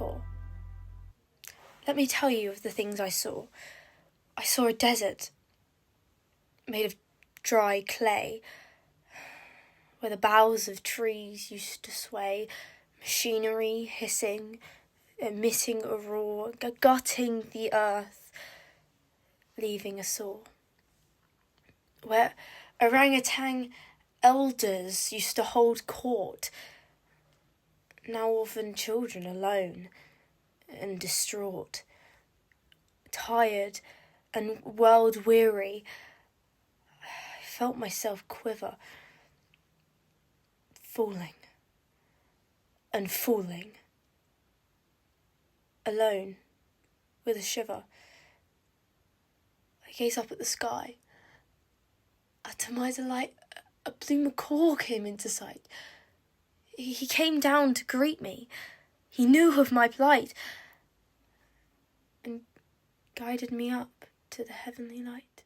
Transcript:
Macaw. Let me tell you of the things I saw. I saw a desert made of dry clay, where the boughs of trees used to sway, machinery hissing, emitting a roar, gutting the earth, leaving a sore. Where orangutan elders used to hold court, now orphan children alone and distraught, tired and world-weary. I felt myself quiver, falling and falling, alone, with a shiver. I gazed up at the sky. To my delight, a blue macaw came into sight. He came down to greet me. He knew of my plight and guided me up to the heavenly light.